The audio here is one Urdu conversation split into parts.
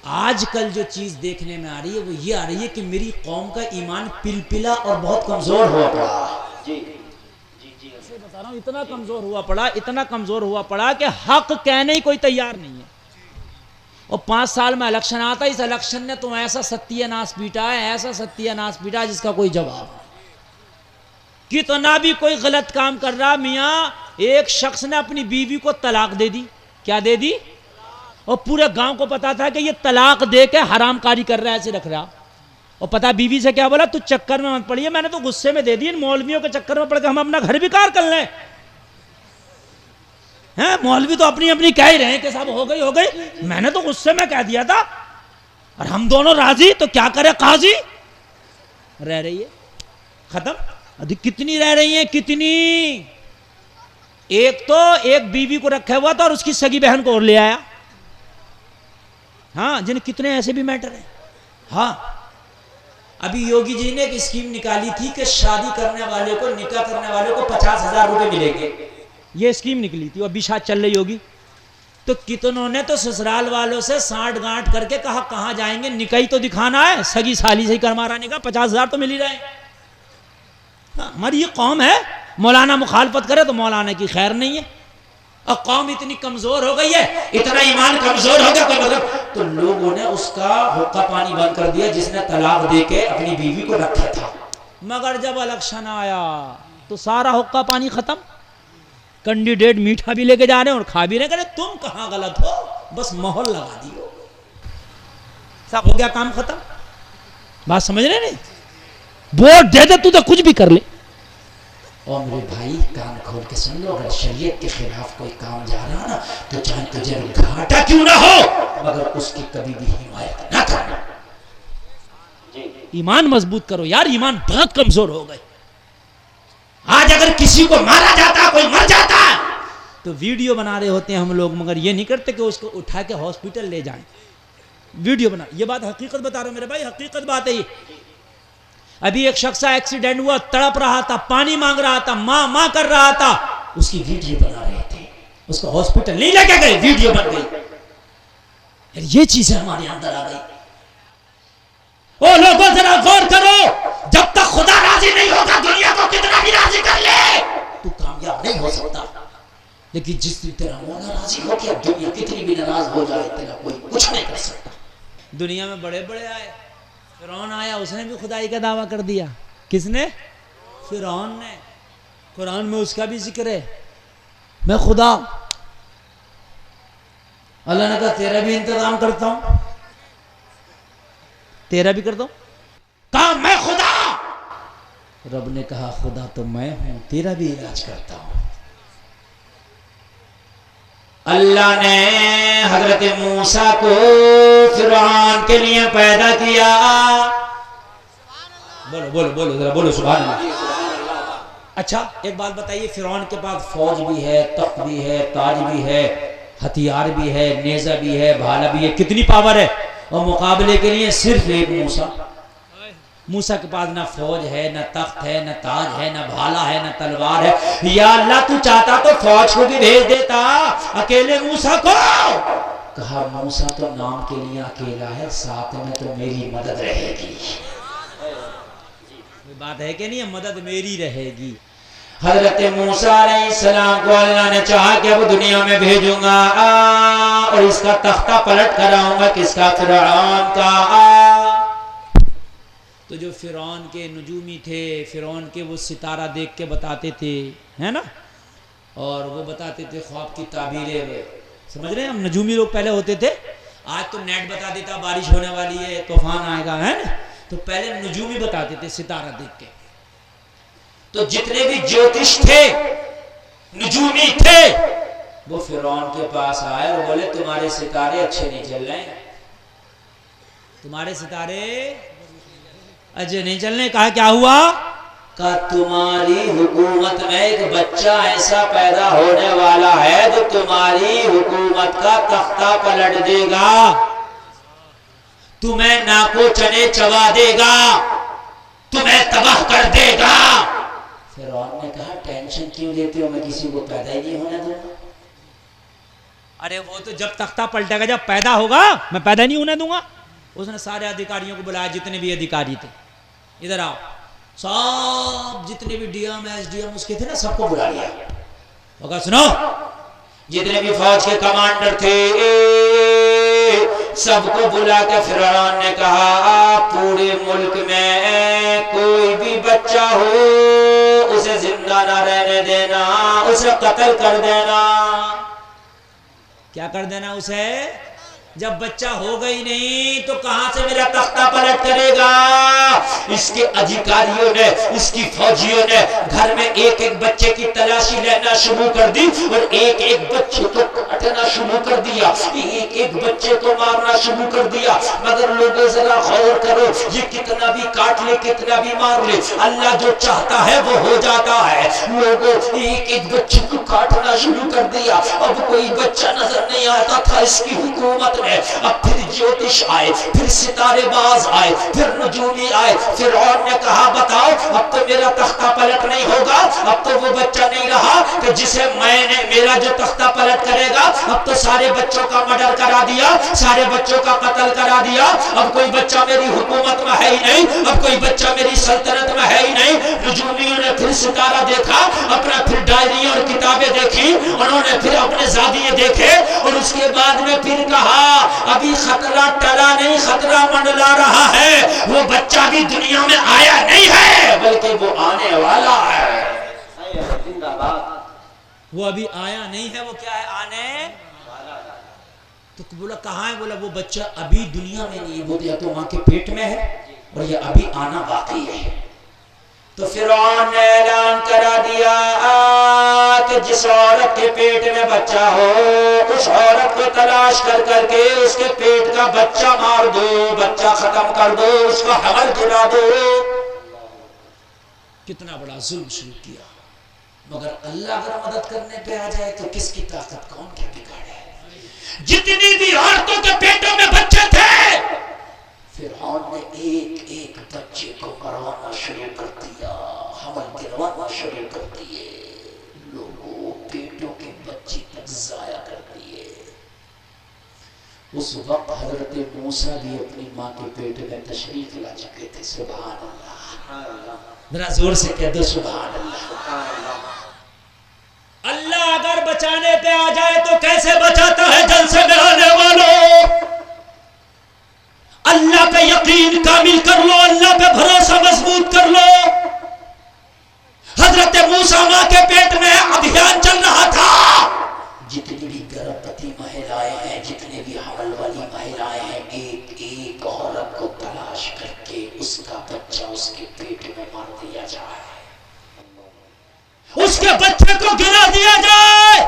آج کل جو چیز دیکھنے میں آ رہی ہے وہ یہ آ رہی ہے کہ میری قوم کا ایمان پلپلا اور بہت کمزور ہوا پڑا. جی بتا رہا ہوں، اتنا کمزور ہوا پڑا کہ حق کہنے ہی کوئی تیار نہیں ہے. اور 5 سال میں الیکشن آتا ہے، اس الیکشن نے تم ایسا ستیہ ناش پیٹا جس کا کوئی جواب نہیں. کتنا بھی کوئی غلط کام کر رہا، میاں ایک شخص نے اپنی بیوی کو طلاق دے دی. کیا دے دی؟ اور پورے گاؤں کو پتا تھا کہ یہ طلاق دے کے حرام کاری کر رہا ہے، ایسے رکھ رہا. اور پتا بیوی سے کیا بولا؟ تو چکر میں مت پڑیے، میں نے تو غصے میں دے دی. ان مولویوں کے چکر میں پڑ کے ہم اپنا گھر بیکار کر لیں. مولوی تو اپنی کہہ ہی رہے ہیں کہ صاحب ہو گئی. میں نے تو غصے میں کہہ دیا تھا، اور ہم دونوں راضی، تو کیا کرے قاضی؟ رہ رہی ہے ختم. کتنی رہ رہی ہیں؟ کتنی؟ ایک بیوی کو رکھا ہوا تھا اور اس کی سگی بہن کو اور لے آیا. ہاں جن کتنے ایسے بھی میٹر ہیں. ہاں ابھی یوگی جی نے ایک اسکیم نکالی تھی کہ شادی کرنے والے کو، نکاح کرنے والے کو 50,000 روپے ملیں گے. یہ اسکیم نکلی تھی، ابھی شاید چل رہی ہوگی. تو کتنوں نے تو سسرال والوں سے سانٹ گانٹ کر کے کہا کہاں جائیں گے، نکاح ہی تو دکھانا ہے، سگی سالی سے ہی کرمارا نکاح، 50,000 تو مل ہی رہے. ہماری یہ قوم ہے، مولانا مخالفت کرے تو مولانا کی خیر نہیں ہے. اور قوم اتنی کمزور ہو گئی ہے، اتنا ایمان کمزور ہو گیا، کوئی مطلب. تو لوگوں نے اس کا حقہ پانی بند کر دیا جس نے طلاق دے کے اپنی بیوی کو رکھا تھا. مگر جب الیکشن آیا تو سارا حقہ پانی ختم. کینڈیڈیٹ میٹھا بھی لے کے جا رہے ہیں اور کھا بھی رہے ہیں. تم کہاں غلط ہو، بس مہر لگا دی ہو، سب ہو گیا، کام ختم. بات سمجھ رہے نہیں؟ ووٹ دے دے تو کچھ بھی کر لے. اور میرے بھائی کان کھول کے سن لو، اگر شریعت کے خلاف کوئی کام جا رہا نا تو چاہے تجھے گھاٹا کیوں نہ ہو مگر اس کی کبھی بھی حمایت نہ کرنا. ایمان مضبوط کرو یار، ایمان بہت کمزور ہو گئے. آج اگر کسی کو مارا جاتا، کوئی مر جاتا تو ویڈیو بنا رہے ہوتے ہیں ہم لوگ، مگر یہ نہیں کرتے کہ اس کو اٹھا کے ہاسپٹل لے جائیں. ویڈیو بنا، یہ بات حقیقت بتا رہا ہوں میرے بھائی، حقیقت بات ہے یہ. ابھی ایک شخص ایکسیڈنٹ ہوا، تڑپ رہا تھا، پانی مانگ رہا تھا، ماں کر رہا تھا، اس کی ویڈیو بنا رہے تھے. اس کو ہاسپٹل نہیں لے کے گئے، ویڈیو بن گئی. یہ چیزیں ہمارے اندر آ گئی. او لوگوں ذرا غور کرو، جب تک خدا راضی نہیں ہوگا دنیا کو کتنا بھی راضی کر لے تو کامیاب نہیں ہو سکتا. لیکن جس دن تیرا مولا راضی ہو گیا، دنیا کتنی بھی ناراض ہو جائے تیرا کوئی کچھ نہیں کر سکتا. دنیا میں بڑے بڑے آئے، فرعون آیا، اس نے بھی خدائی کا دعویٰ کر دیا. کس نے؟ فرعون نے. قرآن میں اس کا بھی ذکر ہے، میں خدا. اللہ نے کہا تیرا بھی انتظام کرتا ہوں، تیرا بھی کرتا ہوں. کہا میں خدا. رب نے کہا خدا تو میں ہوں، تیرا بھی علاج کرتا ہوں. اللہ نے حضرت موسیٰ کو فرعون کے لیے پیدا کیا. بولو ذرا بولو سبحان اللہ. اچھا ایک بات بتائیے، فرعون کے پاس فوج بھی ہے، تخت بھی ہے، تاج بھی ہے، ہتھیار بھی ہے، نیزہ بھی ہے، بھالا بھی ہے، کتنی پاور ہے. اور مقابلے کے لیے صرف ایک موسیٰ. موسیٰ کے پاس نہ فوج ہے، نہ تخت ہے، نہ تاج ہے، نہ بھالا ہے، نہ تلوار ہے. یا اللہ تو چاہتا تو فوج کو بھی بھیج دیتا، اکیلے موسیٰ کو. کہا موسیٰ تو نام کے لیے اکیلا ہے، ساتھ میں تو میری مدد رہے گی. بات ہے کہ نہیں، مدد میری رہے گی. حضرت موسیٰ علیہ السلام کو اللہ نے چاہا کہ اب دنیا میں بھیجوں گا اور اس کا تختہ پلٹ کراؤں گا. کس کا؟ فرعون کا. تو جو فرعون کے نجومی تھے، فرعون کے وہ ستارہ دیکھ کے بتاتے تھے، ہے نا، اور وہ بتاتے تھے خواب کی تعبیریں. سمجھ رہے ہیں ہم؟ نجومی لوگ پہلے ہوتے تھے. آج تو نیٹ بتا دیتا بارش ہونے والی ہے، طوفان آئے گا، ہے نا. تو پہلے نجومی بتاتے تھے، ستارہ دیکھ کے. تو جتنے بھی جوتش تھے، نجومی تھے، وہ فرعون کے پاس آئے اور بولے تمہارے ستارے اچھے نہیں چل رہے ہیں، تمہارے ستارے اچھے نہیں چل رہے. کہا کیا ہوا؟ کہا تمہاری حکومت میں ایک بچہ ایسا پیدا ہونے والا ہے جو تمہاری حکومت کا تختہ پلٹ دے گا، تمہیں ناکو چنے چبا دے گا، تمہیں تباہ کر دے گا. فرعون نے کہا ٹینشن کیوں لیتے ہو، میں کسی کو پیدا ہی نہیں ہونے دوں گا. ارے وہ تو جب تختہ پلٹے گا، جب پیدا ہوگا، میں پیدا نہیں ہونے دوں گا. اس نے سارے ادھیکاریوں کو بلایا، جتنے بھی ادھیکاری تھے ادھر آؤ. سب جتنے بھی D M S D M اس کے تھے نا، سب کو بلا لیا. وہ کہا سنو، جتنے بھی فوج کے کمانڈر تھے سب کو بلا کے فرعون نے کہا پورے ملک میں کوئی بھی بچہ ہو اسے زندہ نہ رہنے دینا، اسے قتل کر دینا. کیا کر دینا اسے؟ جب بچہ ہوگا ہی نہیں تو کہاں سے میرا تختہ پلٹ کرے گا؟ اس کے ادھیکاریوں نے، اس کی فوجیوں نے گھر میں ایک ایک بچے کی تلاشی لینا شروع کر دی اور ایک ایک بچے کو کاٹنا شروع کر دیا، ایک ایک بچے کو مارنا شروع کر دیا. مگر لوگوں ذرا غور کرو، یہ کتنا بھی کاٹ لے، کتنا بھی مار لے، اللہ جو چاہتا ہے وہ ہو جاتا ہے. لوگوں ایک ایک بچے کو کاٹنا شروع کر دیا. اب کوئی بچہ نظر نہیں آتا تھا اس کی حکومت. اب پھر جوتش آئے، پھر ستارے باز آئے، پھر نجومی آئے. فرعون نے کہا بتاؤ اب تو میرا تختہ پلٹ نہیں ہوگا، اب تو وہ بچہ نہیں رہا کہ جسے میں نے، میرا جو تختہ پلٹ کرے گا. اب تو سارے بچوں کا مرڈر کرا دیا، سارے بچوں کا قتل کرا دیا. اب کوئی بچہ میری حکومت میں ہے ہی نہیں، اب کوئی بچہ میری سلطنت میں ہے ہی نہیں. نجومیوں نے پھر ستارہ دیکھا، اپنا پھر ڈائری اور کتابیں دیکھی، انہوں نے پھر اپنے زاویے دیکھے اور اس کے بعد میں پھر کہا ابھی خطرہ ٹلا نہیں، خطرہ منڈلا رہا ہے. وہ بچہ بھی دنیا میں آیا نہیں ہے بلکہ وہ آنے والا ہے. وہ ابھی آیا نہیں ہے، وہ کیا ہے؟ آنے. تو بولا کہاں ہے؟ بولا وہ بچہ ابھی دنیا میں نہیں ہے، وہ یا تو ماں کے پیٹ میں ہے اور یہ ابھی آنا باقی ہے. تو فرعون نے اعلان کرا دیا کہ جس عورت کے پیٹ میں بچہ ہو اس عورت کو تلاش کر کر کے اس کے پیٹ کا بچہ مار دو، بچہ ختم کر دو، اس کو حمل گرا دو. کتنا بڑا ظلم شروع کیا. مگر اللہ اگر مدد کرنے پہ آ جائے تو کس کی طاقت کون کیا بگاڑے. جتنی بھی عورتوں کے پیٹوں میں بچے تھے فرعون نے ایک ایک بچے کو مروانا شروع کر دیا، حمل گروانا شروع کر دیے. لوگوں پیٹوں کے بچے تک ضائع کر دیے. اس وقت حضرت موسیٰ بھی اپنی ماں کے پیٹ میں تشریف لا چکے تھے. سبحان اللہ. ذرا زور سے کہہ دو سبحان اللہ. اللہ اگر بچانے پہ آ جائے تو کیسے بچاتا ہے؟ جلسے میں آنے والوں اللہ پہ یقین کامل کر لو، اللہ پہ بھروسہ مضبوط کر لو. حضرت موسیٰ ماں کے پیٹ میں ابھیان چل رہا تھا. جتنی بھی گربوتی مہلائیں ہیں، جتنے بھی حمل والی مہلائیں ہیں، ایک ایک عورت کو تلاش کر کے اس کا بچہ اس کے پیٹ میں مار دیا جائے، اس کے بچے کو گرا دیا جائے.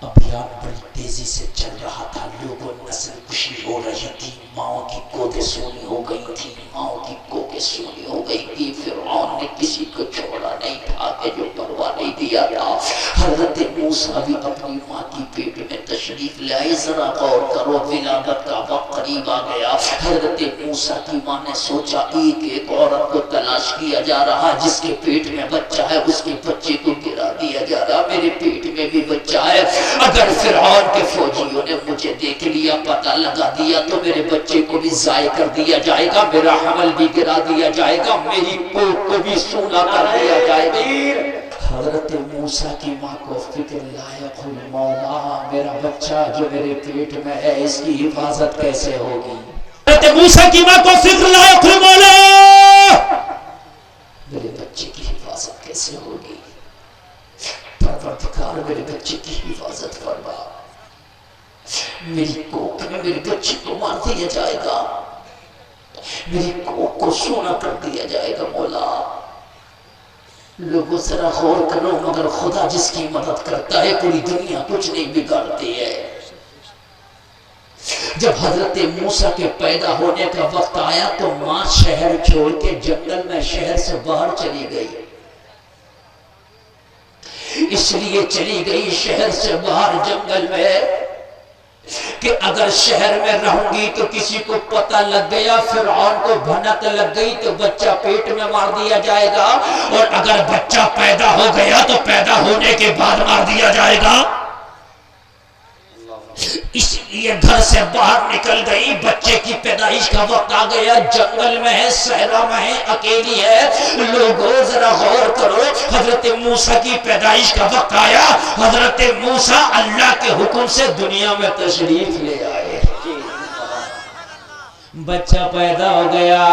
ابھیان بڑی تیزی سے چل رہا تھا. لوگوں نسل کشی ہو رہی تھی، ماؤں کی گودیں سونی ہو گئی تھی، ماؤں کی کوکیں سونی ہو گئی تھی. فرعون نے کسی کو چھوڑا نہیں تھا کہ جو پرواہ نہیں دیا تھا. حضرت موسیٰ بھی اپنی ماں کی پیٹ میں تشریف لائے. ذرا غور کرو، ولادت کا وقت قریب آ گیا. حضرت موسیٰ کی ماں نے سوچا ایک ایک عورت کو تلاش کیا جا رہا، جس کے پیٹ میں بچہ ہے اس کے بچے کو گرا دیا جا رہا. میرے پیٹ میں بھی بچہ ہے، اگر فرعون کے فوجیوں نے مجھے دیکھ لیا، پتہ لگا دیا تو میرے بچے کو بھی ضائع کر دیا جائے گا، میرا حمل بھی گرا دیا جائے گا، میری کوکھ کو بھی سونا کر دیا جائے گا. حضرت موسیٰ کی ماں کو فکر لائق المولا، میرا بچہ جو میرے پیٹ میں ہے اس کی حفاظت کیسے ہوگی. حضرت موسیٰ کی ماں کو فکر لائق المولا، میرے بچے کی حفاظت کیسے ہوگی. پروردگار میرے بچے کی حفاظت فرما، میری کوکھ میں میرے بچے کو مار دیا جائے گا، میری کوکھ کو سونا کر دیا جائے گا. مولا لوگوں ذرا غور کرو، مگر خدا جس کی مدد کرتا ہے پوری دنیا کچھ نہیں بگاڑتی ہے. جب حضرت موسیٰ کے پیدا ہونے کا وقت آیا تو ماں شہر چھوڑ کے جنگل میں شہر سے باہر چلی گئی. اس لیے چلی گئی شہر سے باہر جنگل میں کہ اگر شہر میں رہوں گی تو کسی کو پتہ لگ گیا، فرعون کو بھنک لگ گئی تو بچہ پیٹ میں مار دیا جائے گا، اور اگر بچہ پیدا ہو گیا تو پیدا ہونے کے بعد مار دیا جائے گا. یہ گھر سے باہر نکل گئی، بچے کی پیدائش کا وقت آ گیا، جنگل میں ہے، صحرا میں ہے، اکیلی ہے۔ لوگوں ذرا غور کرو، حضرت موسیٰ کی پیدائش کا وقت آیا، حضرت موسیٰ اللہ کے حکم سے دنیا میں تشریف لے آئے، بچہ پیدا ہو گیا،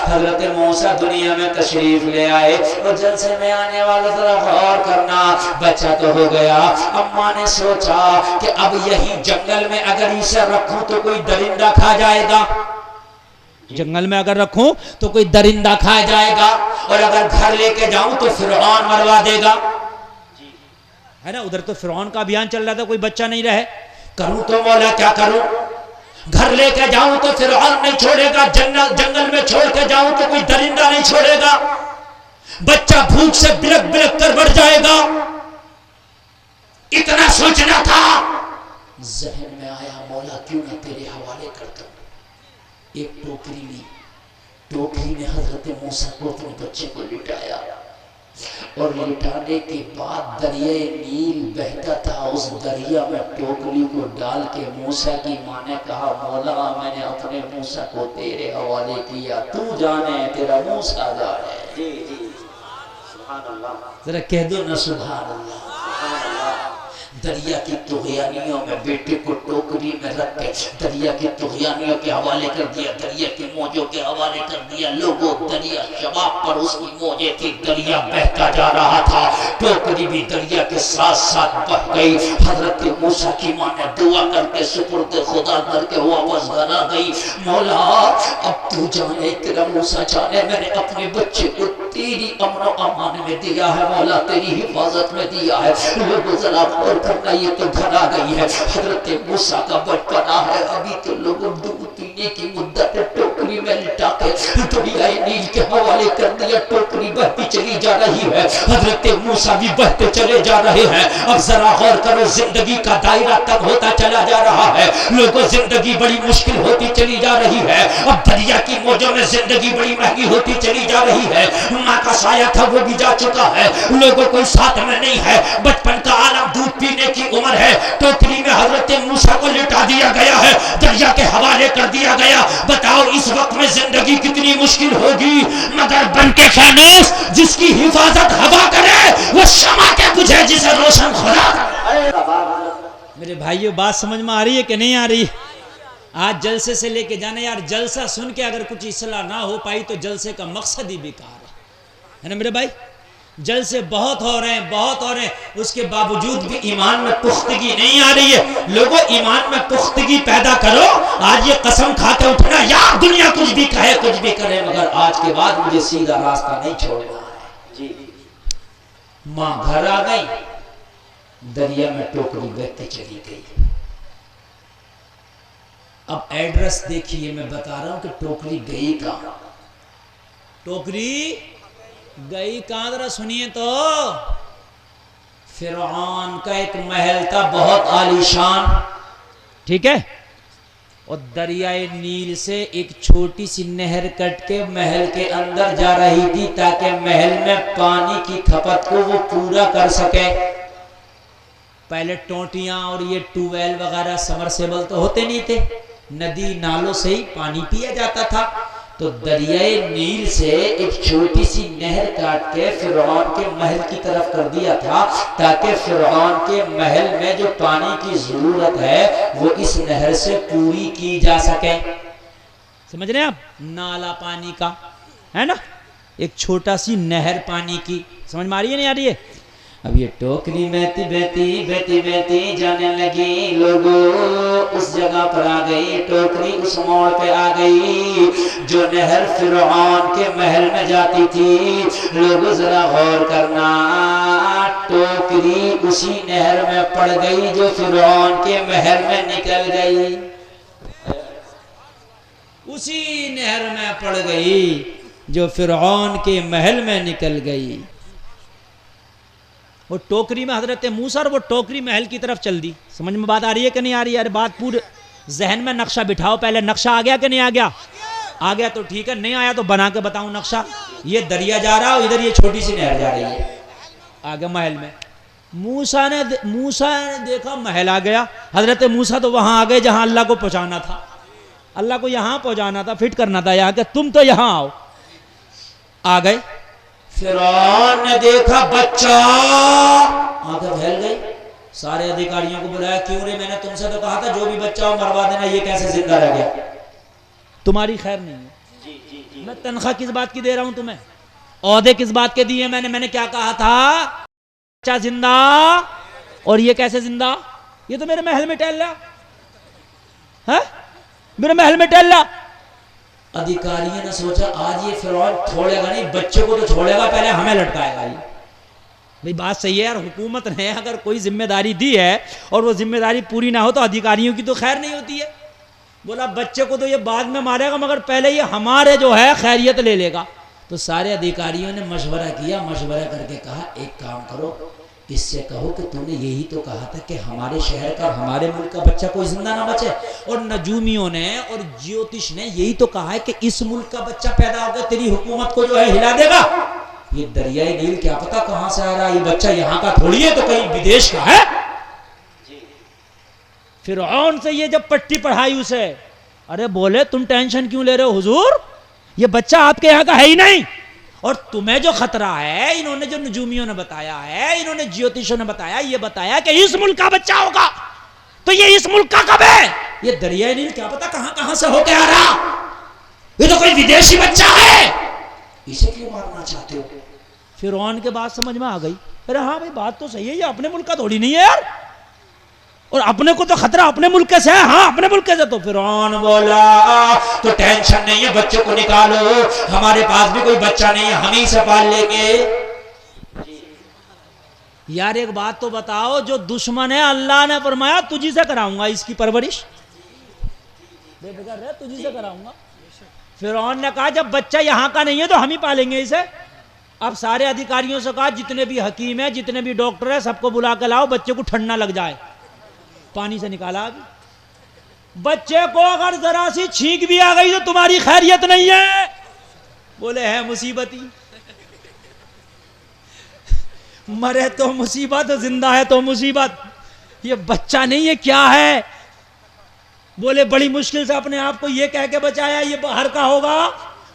حضرت موسیٰ دنیا میں تشریف لے آئے۔ اور جلسے میں آنے والے ذرا غور کرنا، بچہ تو ہو گیا، اماں نے سوچا کہ اب یہی جنگل میں اگر اسے رکھوں تو کوئی درندہ کھا جائے گا، جنگل میں اگر رکھوں تو کوئی درندہ کھا جائے گا، اور اگر گھر لے کے جاؤں تو فرعون مروا دے گا، ہے نا؟ ادھر تو فرعون کا ابھیان چل رہا تھا، کوئی بچہ نہیں رہے، کروں تو مولا کیا کروں؟ گھر لے کے جاؤں تو فرعون نہیں چھوڑے گا، جنگل میں چھوڑ کے جاؤں تو کوئی درندہ نہیں چھوڑے گا، بچہ بھوک سے بلک بلک کر بڑھ جائے گا۔ اتنا سوچنا تھا، ذہن میں آیا مولا کیوں نہ تیرے حوالے کرتا ہوں۔ ایک ٹوکری لی، ٹوکری میں حضرت موسیٰ کو اپنے بچے کو لٹایا، اور لٹانے کے بعد دریائے نیل بہتا تھا، اس دریا میں ٹوکری کو ڈال کے موسیٰ کی ماں نے کہا مولا میں نے اپنے موسیٰ کو تیرے حوالے کیا، تو جانے تیرا موسیٰ جانے۔ جی جی سبحان اللہ، ذرا کہہ دو نا سبحان اللہ۔ دریا کی طغیانیوں میں بیٹے کو ٹوکری میں رکھ کے دریا کی طغیانیوں کے حوالے کر دیا، دریا کی موجوں کے حوالے کر دیا۔ لوگوں دریا شباب پر اس کی موجیں تھی، دریا بہتا جا رہا تھا، ٹوکری بھی دریا کے ساتھ ساتھ بہ گئی۔ حضرت موسیٰ کی ماں نے دعا کر کے سپرد خدا کر کے واپس گھر آ گئی، مولا اب تو جانے تیرا موسیٰ جانے، میں نے اپنے بچے کو تیری امن و امان میں دیا ہے مولا، تیری حفاظت میں دیا ہے۔ لوگوں ذرا غور کرنا، یہ تو گھر آ گئی ہے، حضرت موسیٰ کا بچپنا ہے، ابھی تو لوگوں دودھ پینے کی مدت ہے، ٹوکری میں لٹا کے دریائے نیل کے حوالے کر دیا، ٹوکری بہتی چلی جا رہی ہے، حضرت موسیٰ بھی بہتے چلے جا رہے ہیں۔ اب ذرا غور کرو، زندگی کا دائرہ کم ہوتا چلا جا رہا ہے، لوگوں زندگی بڑی مشکل ہوتی چلی جا رہی ہے، اب دریا کی موجوں میں زندگی بڑی مہنگی ہوتی چلی جا رہی ہے، ماں کا سایہ تھا وہ بھی جا چکا ہے، لوگوں کوئی ساتھ میں نہیں ہے، بچپن کا عالم دودھ پینے کی عمر ہے، ٹوکری میں حضرت موسیٰ کو لٹا دیا گیا ہے، دریا کے حوالے کر دیا گیا۔ بتاؤ اس وقت میں زندگی کتنی مشکل ہوگی، مگر بن کے فانوس جس کی حفاظت ہوا کرے وہ شمع کے بجھے جسے روشن خدا کرے۔ میرے بھائیو بات سمجھ میں آ رہی ہے کہ نہیں آ رہی؟ آج جلسے سے لے کے جانا یار، جلسہ سن کے اگر کچھ اصلاح نہ ہو پائی تو جلسے کا مقصد ہی بیکار ہے نا میرے بھائی؟ جلسے بہت ہو رہے ہیں، بہت ہو رہے ہیں، اس کے باوجود بھی ایمان میں پختگی نہیں آ رہی ہے۔ لوگوں ایمان میں پختگی پیدا کرو، آج یہ قسم کھا کے اٹھنا یار دنیا کچھ بھی کہے کچھ بھی کرے مگر آج کے بعد مجھے سیدھا راستہ نہیں چھوڑنا ہے۔ جی ماں گھر آ گئی، دریا میں ٹوکری بہتی چلی گئی۔ اب ایڈریس دیکھیے، میں بتا رہا ہوں کہ ٹوکری گئی کہاں، ٹوکری گئی کہاں ذرا سنیے تو۔ فرعون کا ایک محل تھا بہت عالیشان، ٹھیک ہے، اور دریائے نیل سے ایک چھوٹی سی نہر کٹ کے محل کے اندر جا رہی تھی تاکہ محل میں پانی کی کھپت کو وہ پورا کر سکے۔ پہلے ٹونٹیاں اور یہ ٹویل وغیرہ سمرسیبل تو ہوتے نہیں تھے، ندی نالوں سے ہی پانی پیا جاتا تھا، تو دریائے نیل سے ایک چھوٹی سی نہر کاٹ کے فرعون کے محل کی طرف کر دیا تھا تاکہ فرعون کے محل میں جو پانی کی ضرورت ہے وہ اس نہر سے پوری کی جا سکے۔ سمجھ رہے ہیں آپ؟ نالا پانی کا ہے نا، ایک چھوٹا سی نہر پانی کی، سمجھ میں آ رہی ہے نہیں آ رہی ہے؟ اب یہ ٹوکری بہتی بہتی بہتی بہتی جانے لگی، لوگوں اس جگہ پر آ گئی، ٹوکری اس موڑ پہ آ گئی جو نہر فرعون کے محل میں جاتی تھی۔ لوگوں ذرا غور کرنا، ٹوکری اسی نہر میں پڑ گئی جو فرعون کے محل میں نکل گئی، اسی نہر میں پڑ گئی جو فرعون کے محل میں نکل گئی۔ وہ ٹوکری میں حضرت موسیٰ اور وہ ٹوکری محل کی طرف چل دی۔ سمجھ میں بات آ رہی ہے کہ نہیں آ رہی ہے؟ ارے بات پورے ذہن میں نقشہ بٹھاؤ، پہلے نقشہ آ گیا کہ نہیں آ گیا؟ آ گیا تو ٹھیک ہے، نہیں آیا تو بنا کے بتاؤں نقشہ۔ یہ دریا جا رہا ہے، ادھر یہ چھوٹی سی نہر جا رہی ہے، آگے محل میں موسیٰ نے دیکھا محل آ گیا. حضرت موسیٰ تو وہاں آ گئے جہاں اللہ کو پہنچانا تھا. اللہ کو یہاں پہنچانا تھا, فٹ کرنا تھا یہاں کہ تم تو یہاں آؤ. آ گئے. فرعون نے دیکھا بچہ, آنکھیں پھیل گئی. سارے ادھیکاریوں کو بلایا, کیوں رے, میں نے تم سے تو کہا تھا جو بھی بچہ ہو مروا دینا, یہ کیسے زندہ رہ گیا؟ تمہاری خیر نہیں ہے. میں تنخواہ کس بات کی دے رہا ہوں تمہیں؟ عہدے کس بات کے دیے میں نے کیا کہا تھا؟ بچہ زندہ, اور یہ کیسے زندہ؟ یہ تو میرے محل میں ٹہل رہا, میرے محل میں ٹہل رہا. ادھیکاریوں نے سوچا آج یہ فرعون چھوڑے گا نہیں, بچے کو تو چھوڑے گا, پہلے ہمیں لٹکائے گا. یہ بھئی بات صحیح ہے یار, حکومت نے اگر کوئی ذمہ داری دی ہے اور وہ ذمہ داری پوری نہ ہو تو ادھیکاریوں کی تو خیر نہیں ہوتی ہے. بولا بچے کو تو یہ بعد میں مارے گا مگر پہلے یہ ہمارے جو ہے خیریت لے لے گا. تو سارے ادھیکاریوں نے مشورہ کیا, مشورہ کر کے کہا ایک کام کرو, اس سے کہو کہ تو نے یہی تو کہا تھا کہ ہمارے شہر کا اور ہمارے ملک کا بچہ کوئی زندہ نہ بچے, اور نجومیوں نے اور جیوتش نے یہی تو کہا ہے کہ اس ملک کا بچہ پیدا ہوگا تیری حکومت کو جو ہے ہلا دے گا. یہ دریائے نیل کیا پتا کہاں سے آ رہا, یہ بچہ یہاں کا تھوڑی ہے, تو کہیں بدیش کا ہے. فرعون سے یہ جب پٹی پڑھائی اسے, ارے بولے تم ٹینشن کیوں لے رہے ہو حضور, یہ بچہ آپ کے یہاں کا ہے ہی نہیں, اور تمہیں جو خطرہ ہے, انہوں نے جو نجومیوں نے بتایا ہے, انہوں نے جیوتشوں نے بتایا, یہ بتایا کہ اس ملک کا بچہ ہوگا, تو یہ اس ملک کا کب ہے؟ یہ دریائے نیل کیا پتا کہاں سے ہو کے آ رہا, یہ تو کوئی ودیشی بچہ ہے, اسے کیوں مارنا چاہتے ہو؟ فرعون کے بات سمجھ میں آ گئی. ارے ہاں بھائی بات تو صحیح ہے, یہ اپنے ملک کا تھوڑی نہیں ہے یار, اور اپنے کو تو خطرہ اپنے ملک سے ہے. ہاں اپنے ملک سے. تو فرعون بولا تو ٹینشن نہیں ہے, بچے کو نکالو, ہمارے پاس بھی کوئی بچہ نہیں ہے, ہم ہی سے پال لیں گے. یار ایک بات تو بتاؤ, جو دشمن ہے اللہ نے فرمایا تجھی سے کراؤں گا اس کی پرورش, بے فکر رہ, تجھی سے کراؤں گا. فرعون نے کہا جب بچہ یہاں کا نہیں ہے تو ہم ہی پالیں گے اسے. اب سارے ادھیکاریوں سے کہا جتنے بھی حکیم ہیں, جتنے بھی ڈاکٹر ہیں, سب کو بلا کے لاؤ, بچے کو ٹھنڈا لگ جائے. پانی سے نکالا. بچے کو اگر ذرا سی چھینک بھی آ گئی تو تمہاری خیریت نہیں ہے. بولے ہے مصیبت ہی, مرے تو مصیبت, زندہ ہے تو مصیبت. یہ بچہ نہیں ہے کیا ہے؟ بولے بڑی مشکل سے اپنے آپ کو یہ کہہ کے بچایا یہ باہر کا ہوگا,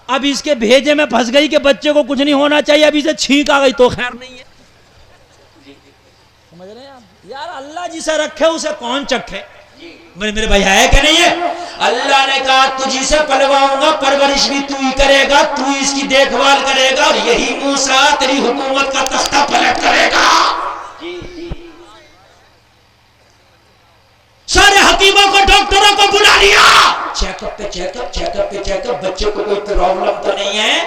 اب اس کے بھیجے میں پھنس گئی کہ بچے کو کچھ نہیں ہونا چاہیے, اب اسے چھینک آ گئی تو خیر نہیں ہے. سمجھ رہے ہیں آپ یار, اللہ جسے رکھے اسے کون چکھے. میرے بھائی ہے کہ نہیں ہے؟ اللہ نے کہا تجھی سے پلواؤں گا, پرورش بھی تو ہی کرے گا, تو ہی اس کی دیکھ بھال کرے گا, اور یہی موسیٰ تیری حکومت کا تختہ پلٹ کرے گا. سارے حکیموں کو ڈاکٹروں کو بلا لیا, چیک اپ پہ چیک اپ, چیک اپ پہ چیک اپ, بچے کو کوئی پرابلم تو نہیں ہے؟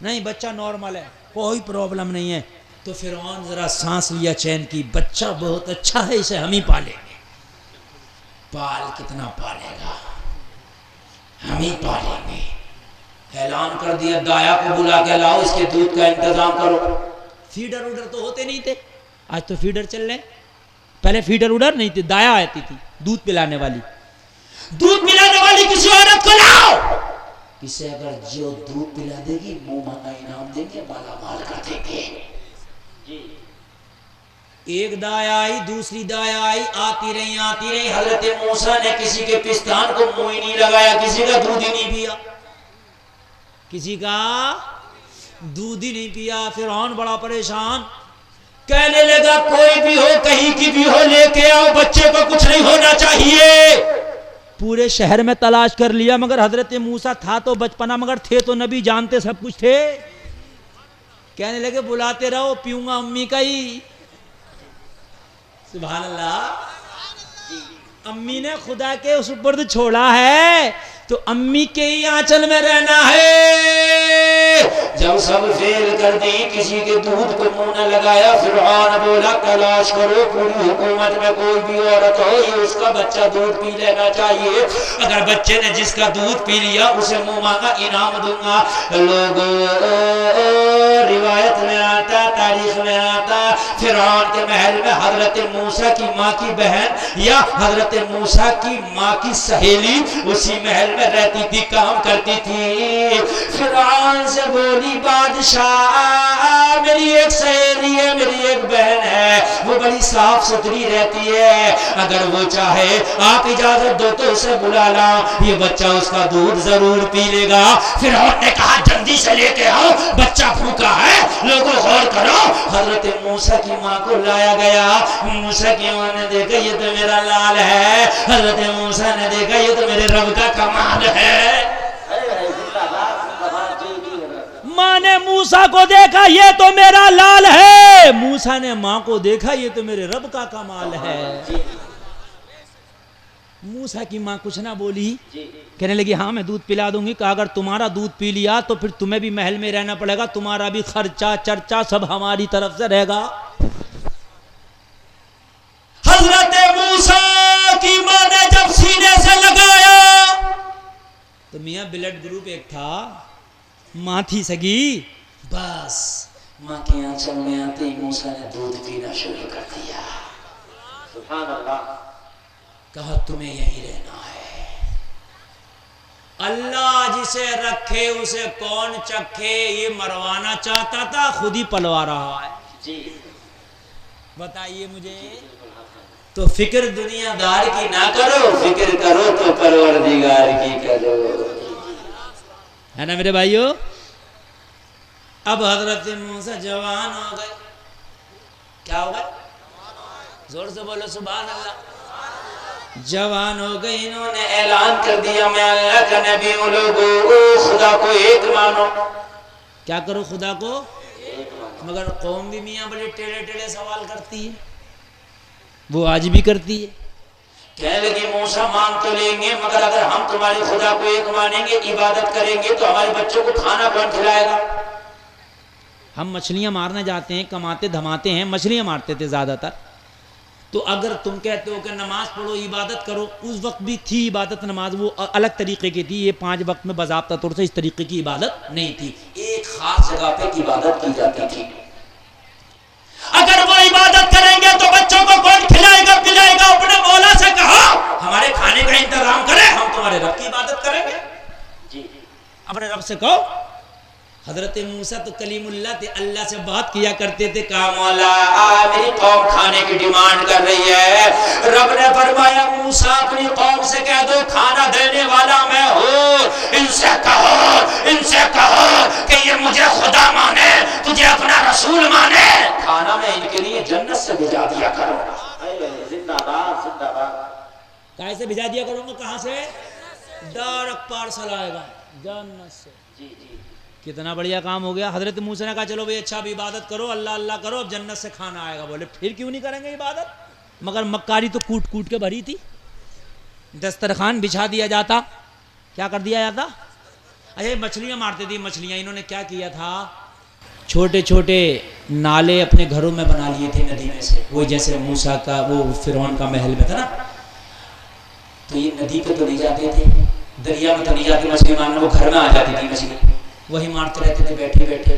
نہیں بچہ نارمل ہے, کوئی پرابلم نہیں ہے. تو فرعون ذرا سانس لیا چین کی, بچہ بہت اچھا ہے, اسے ہم ہی پالیں گے. پال کتنا پالے گا, ہم ہی پالیں گے. اعلان کر دیا دایا کو بلا کے لاؤ, اس کے دودھ کا انتظام کرو. فیڈر اوڈر تو ہوتے نہیں تھے, آج تو فیڈر چل رہے. پہلے فیڈر اوڈر نہیں تھی, دایا آتی تھی دودھ پلانے والی. دودھ پلانے والی کسی عورت کو لاؤ, اسے اگر جو دودھ پلا دے گی منہ مانگا انعام دیں گے, مالا مال کر دیں گے. ایک دایا آئی, دوسری دایا آئی, آتی رہی. حضرت موسیٰ نے کسی کے پستان کو منہ ہی نہیں لگایا, کسی کا دودھ ہی نہیں پیا, کسی کا دودھ ہی نہیں پیا. فرعون بڑا پریشان, کہنے لگا کوئی بھی ہو, کہیں کی بھی ہو, لے کے آؤ, بچے کو کچھ نہیں ہونا چاہیے. پورے شہر میں تلاش کر لیا مگر حضرت موسیٰ تھا تو بچپنا, مگر تھے تو نبی, جانتے سب کچھ تھے. کہنے لگے بلاتے رہو, پیوں گا امی کا ہی. سبحان اللہ. امی نے خدا کے سپرد چھوڑا ہے تو امی کے ہی آنچل میں رہنا ہے. جب سب فیل کر دی, کسی کے دودھ کو منہ نہ لگایا, فرعون بولا تلاش کرو پوری حکومت میں کوئی بھی عورت ہو, یہ اس کا بچہ دودھ پی لینا چاہیے. اگر بچے نے جس کا دودھ پی لیا اسے منہ مانگا انعام دوں گا. لوگوں روایت روایت میں آتا، تاریخ میں آتا، فرعون کے محل میں حضرت موسیٰ کی ماں کی بہن یا حضرت موسیٰ کی ماں کی سہیلی اسی محل میں رہتی تھی، کام کرتی تھی۔ فرعون سے بولی بادشاہ میری ایک سہیلی ہے، میری ایک بہن ہے، وہ بڑی صاف ستھری رہتی ہے، اگر وہ چاہے آپ اجازت دو تو اسے بلا لاؤ، یہ بچہ اس کا دودھ ضرور پی لے گا۔ فرعون نے کہا جلدی سے لے کے آؤ، بچہ بھوکا ہے، لوگوں غور کرو۔ حضرت موسیٰ کی ماں کو لایا گیا، موسیٰ کی ماں نے دیکھا یہ تو میرا لال ہے، حضرت موسیٰ نے دیکھا یہ تو میرے رب کا کمال ہے۔ ماں نے موسیٰ کو دیکھا یہ تو میرا لال ہے، موسیٰ نے ماں کو دیکھا یہ تو میرے رب کا کمال ہے۔ موسیٰ کی ماں کچھ نہ بولی، کہنے لگی ہاں میں دودھ پلا دوں گی، کہا اگر تمہارا دودھ پی لیا تو پھر تمہیں بھی محل میں رہنا پڑے گا، تمہارا بھی خرچہ چرچا سب ہماری طرف سے رہے گا۔ حضرت موسیٰ کی ماں نے جب سینے سے لگایا تو میاں بلڈ گروپ ایک تھا، ماں تھی سگی، بس ماں کے آنچل میں آتے ہی موسیٰ نے دودھ پینا شروع کر دیا۔ سبحان اللہ۔ کہا تمہیں یہی رہنا ہے، اللہ جسے رکھے اسے کون چکھے، یہ مروانا چاہتا تھا خود ہی پلوا رہا ہے۔ جی بتائیے مجھے، تو فکر دنیا دار کی نہ کرو، فکر کرو تو پروردگار کی کرو، ہے نا میرے بھائیو۔ اب حضرت موسیٰ جوان ہو گئے، کیا ہو گئے؟ زور سے بولو سبحان اللہ۔ جوان ہو گئے، انہوں نے اعلان کر دیا میں اللہ کا نبی ہوں، لوگوں خدا کو ایک مانو۔ کیا کرو؟ خدا کو ایک مانو۔ مگر قوم بھی میاں بڑے ٹیڑے ٹیڑے سوال کرتی ہے، وہ آج بھی کرتی ہے۔ کہنے لگی موسیٰ مان تو لیں گے مگر اگر ہم تمہارے خدا کو ایک مانیں گے، عبادت کریں گے تو ہمارے بچوں کو کھانا کون کھلائے گا؟ ہم مچھلیاں مارنے جاتے ہیں، کماتے دھماتے ہیں، مچھلیاں مارتے تھے زیادہ تر، تو اگر تم کہتے ہو کہ نماز پڑھو عبادت کرو، اس وقت بھی تھی عبادت نماز، وہ الگ طریقے کی تھی، یہ 5 وقت میں باضابطہ طور سے اس طریقے کی عبادت نہیں تھی، ایک خاص جگہ پہ عبادت کی جاتی تھی۔ اگر وہ عبادت کریں گے تو بچوں کو کون کھلائے گا پلائے گا؟ اپنے مولا سے کہا ہمارے کھانے کا انتظام کرے، ہم تمہارے رب کی عبادت کریں گے۔ جی اپنے رب سے کہو۔ حضرت موسیٰ تو کلیم اللہ تھے، اللہ سے بات کیا کرتے تھے، کہا مولا میری قوم کھانے کی ڈیمانڈ کر رہی ہے۔ رب نے فرمایا موسیٰ اپنی قوم سے کہہ دو کھانا دینے والا میں ہوں، ان سے کہو کہ یہ مجھے خدا مانے، تجھے اپنا رسول مانے، کھانا میں ان کے لیے جنت سے بھیجا دیا کروں گا۔ زندہ باد زندہ باد۔ کہاں سے بھیجا دیا کروں گا؟ کہاں سے؟ ڈائریکٹ پارسل آئے گا جنت سے۔ جی جی کتنا بڑھیا کام ہو گیا۔ حضرت موسیٰ نے کہا چلو بھئی اچھا بھی عبادت کرو، اللہ اللہ کرو، اب جنت سے کھانا آئے گا۔ بولے پھر کیوں نہیں کریں گے عبادت؟ مگر مکاری تو کوٹ کوٹ کے بھری تھی، دسترخوان بچھا دیا جاتا، کیا کر دیا جاتا؟ اچھا مچھلیاں مارتے تھی، مچھلیاں انہوں نے کیا کیا تھا؟ چھوٹے چھوٹے نالے اپنے گھروں میں بنا لیے تھے ندی میں سے، وہ جیسے موسیٰ کا وہ فرعون کا محل میں تھا نا، تو یہ ندی پہ تو نہیں جاتے تھے، دریا میں تو نہیں جاتی مچھلی مارنے، وہ گھر میں آ جاتی تھی مچھلی، وہی مارتے رہتے تھے بیٹھے بیٹھے۔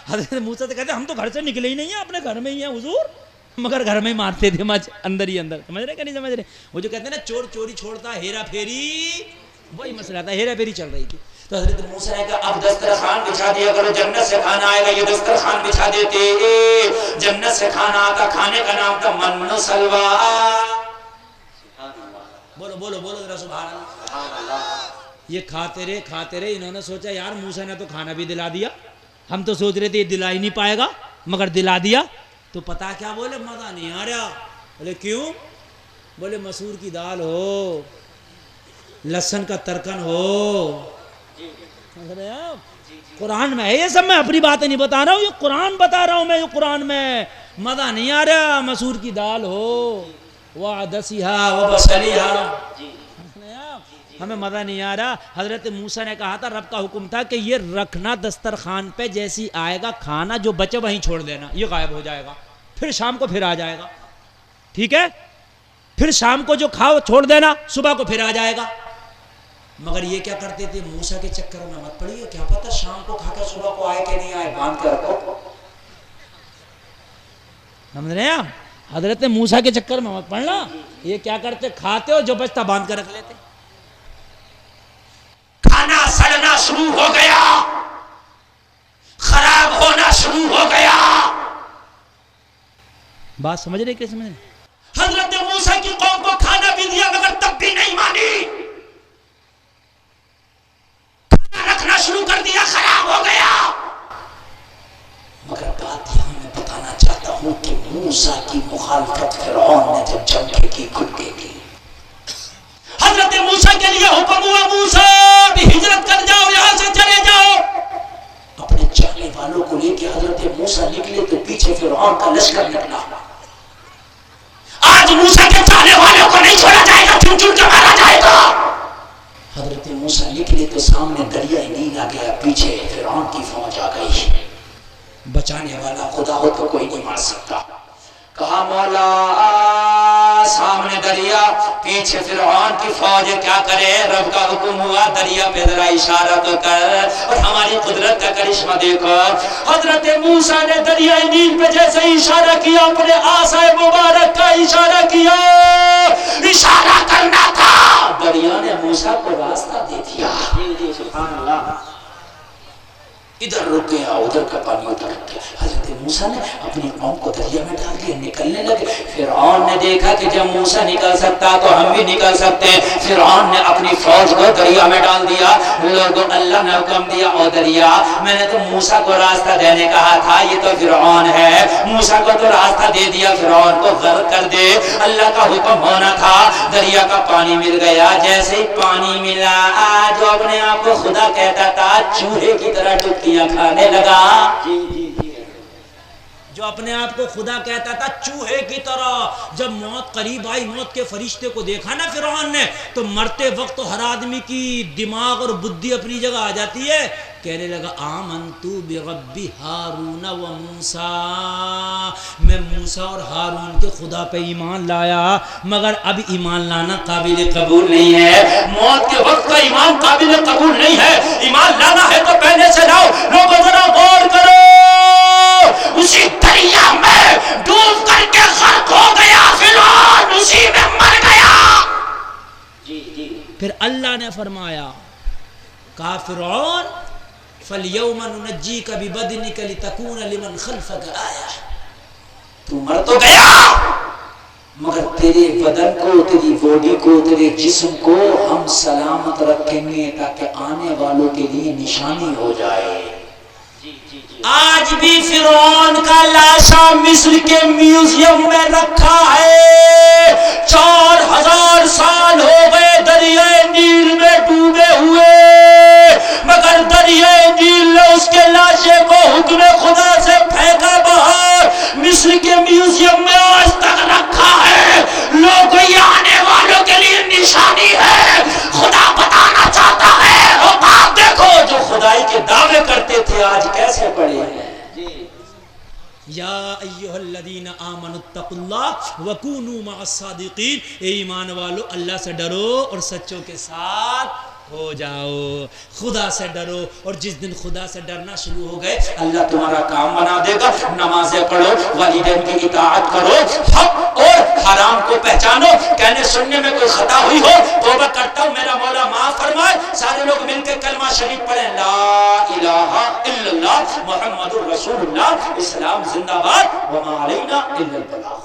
حضرت موسیٰ سے کہتے ہم تو گھر سے نکلے ہی نہیں ہیں، اپنے گھر میں ہی ہیں حضور، مگر گھر میں ہی مارتے تھے مچھ اندر ہی اندر۔ سمجھ رہے کہ نہیں سمجھ رہے؟ وہ جو کہتے ہیں نا چور چوری چھوڑتا ہیرا پھیری، وہی مسئلہ تھا، ہیرا پھیری چل رہی تھی۔ تو حضرت موسیٰ نے کہا اب دسترخوان بچھا دیا کرو، جنت سے کھانا آئے گا۔ یہ دسترخوان بچھا دیتے، جنت سے کھانا آتا، کھانے کا نام تھا من و سلوی۔ بولو بولو بولو ذرا سبحان اللہ۔ یہ کھاتے رہے، انہوں نے سوچا یار موسیٰ نے تو کھانا بھی دلا دیا، ہم تو سوچ رہے تھے یہ دلا ہی نہیں پائے گا، مگر دلا دیا۔ تو پتا کیا بولے؟ مزہ نہیں آ رہا۔ بولے کیوں؟ بولے مسور کی دال ہو، لہسن کا ترکن ہو۔ قرآن میں ہے یہ سب، میں اپنی باتیں نہیں بتا رہا ہوں، یہ قرآن بتا رہا ہوں میں، یہ قرآن میں مزہ نہیں آ رہا، مسور کی دال ہو وعدسیہا وبصلیہا، ہمیں مزہ نہیں آ رہا۔ حضرت موسیٰ نے کہا تھا، رب کا حکم تھا کہ یہ رکھنا دسترخوان پہ، جیسی آئے گا کھانا جو بچے وہیں چھوڑ دینا، یہ غائب ہو جائے گا، پھر شام کو پھر آ جائے گا، ٹھیک ہے؟ پھر شام کو جو کھاؤ چھوڑ دینا، صبح کو پھر آ جائے گا۔ مگر یہ کیا کرتے تھے؟ موسیٰ کے چکر میں مت پڑیے، کیا پتہ شام کو کھا کر صبح کو آئے کہ نہیں آئے، باندھ کر رکھو. سمجھ رہے ہیں آپ؟ حضرت موسیٰ کے چکر میں مت پڑنا. یہ کیا کرتے؟ کھاتے ہو جو بچتا باندھ کر رکھ لیتے. کھانا سڑنا شروع ہو گیا، خراب ہونا شروع ہو گیا. بات سمجھ رہے کہ سمجھ رہے؟ حضرت موسیٰ کی قوم کو کھانا بھی دیا مگر تب بھی نہیں مانی. کھانا رکھنا شروع کر دیا، خراب ہو گیا. مگر بات یہاں میں بتانا چاہتا ہوں کہ موسیٰ کی مخالفت فرعون نے جب جم کے کی، گھٹے کی. حضرت موسیٰ کے لیے حکم ہوا موسیٰ بھی ہجرت کر جاؤ، یہاں سے چلے جاؤ. اپنے چاہنے والوں کو لے کے حضرت موسیٰ نکلے تو پیچھے فرعون کا لشکر نکلا. آج موسیٰ کے چاہنے والوں کو نہیں چھوڑا جائے گا، چن چن کے مارا جائے گا. حضرت موسیٰ نکلے تو سامنے دریا نیل آ گیا، پیچھے فرعون کی فوج آ گئی. بچانے والا خدا ہو تو کوئی نہیں مار سکتا. کہا مولا سامنے دریا، پیچھے فرعون کی فوج، کیا کرے؟ رب کا حکم ہوا دریا پہ ذرا اشارہ تو کر اور ہماری قدرت کا کرشمہ دیکھو. حضرت موسیٰ نے دریائے نیل پہ جیسے اشارہ کیا، اپنے عصا مبارک کا اشارہ کیا. اشارہ کرنا تھا، دریا نے موسیٰ کو راستہ دے دیا. سبحان اللہ. ادھر رک گیا، ادھر کا پانی ادھر رک گیا. حضرت موسیٰ نے اپنی قوم کو دریا میں ڈال دیا، نکلنے لگے. فرعون نے دیکھا کہ جب موسیٰ نکل سکتا تو ہم بھی نکل سکتے ہیں. فرعون نے اپنی فوج کو دریا میں ڈال دیا. لوگوں اللہ نے حکم دیا، او دریا میں نے تو موسیٰ کو راستہ دینے کہا تھا، یہ تو فرعون ہے، موسیٰ کو تو راستہ دے دیا، فرعون کو غرق کر دے. اللہ کا حکم ہونا تھا. دریا کا پانی مل گیا. جیسے ہی پانی ملا، جو اپنے آپ کو خدا کہتا تھا چوہے کی طرح ڈبکیاں کھانے لگا. جو اپنے آپ کو خدا کہتا تھا چوہے کی طرح. جب موت قریب آئی، موت کے فرشتے کو دیکھا نا فرعون نے، تو مرتے وقت تو ہر آدمی کی دماغ اور بدھی اپنی جگہ آ جاتی ہے. کہنے لگا آمنتو برب ہارون و موسیٰ، میں موسیٰ اور ہارون کے خدا پہ ایمان لایا. مگر اب ایمان لانا قابل قبول نہیں ہے. موت کے وقت کا ایمان قابل قبول نہیں ہے. ایمان لانا ہے تو پہلے سے لاؤ. لوگوں ذرا غور کرو، اسی دریا میں ڈوب کر کے غرق ہو گیا فرعون، اسی میں مر گیا. پھر اللہ نے فرمایا، کہا فرعون فَالْيَوْمَ نُنَجِّيكَ بِبَدْنِكَ لِتَكُونَ لِمَنْ خَلْفَكَ آیَةً. تو مر تو گیا مگر تیرے بدن کو، تیری باڈی کو، تیرے جسم کو ہم سلامت رکھیں گے تاکہ آنے والوں کے لیے نشانی ہو جائے. آج بھی فرعون کا لاشا مصر کے میوزیم میں رکھا ہے. 4000 سال ہو گئے دریائے نیل میں ڈوبے ہوئے، مگر دریائے نیل نے اس کے لاشے کو حکم خدا سے پھینکا باہر. مصر کے میوزیم میں آج تک رکھا ہے. لوگ یہ آنے والوں کے لیے نشانی ہے. خدا بتانا چاہتا ہے، اور آپ دیکھو جو خدائی کے دعوے کرتے تھے آج کیسے پڑے ہیں. یا ایھا الذین آمنوا اتقوا اللہ وکونوا مع الصادقین. اے ایمان والو، اللہ سے ڈرو اور سچوں کے ساتھ ہو جاؤ. خدا سے ڈرو، اور جس دن خدا سے ڈرنا شروع ہو گئے اللہ تمہارا کام بنا دے گا. نمازیں پڑھو، والدین کی اطاعت کرو، حق اور حرام کو پہچانو. کہنے سننے میں کوئی خطا ہوئی ہو توبہ کرتا ہوں میرا مولا معاف فرمائے. سارے لوگ مل کے کلمہ شریف پڑھیں، لا الہ الا اللہ محمد الرسول اللہ. اسلام زندہ باد، وما علینا الا البلاغ.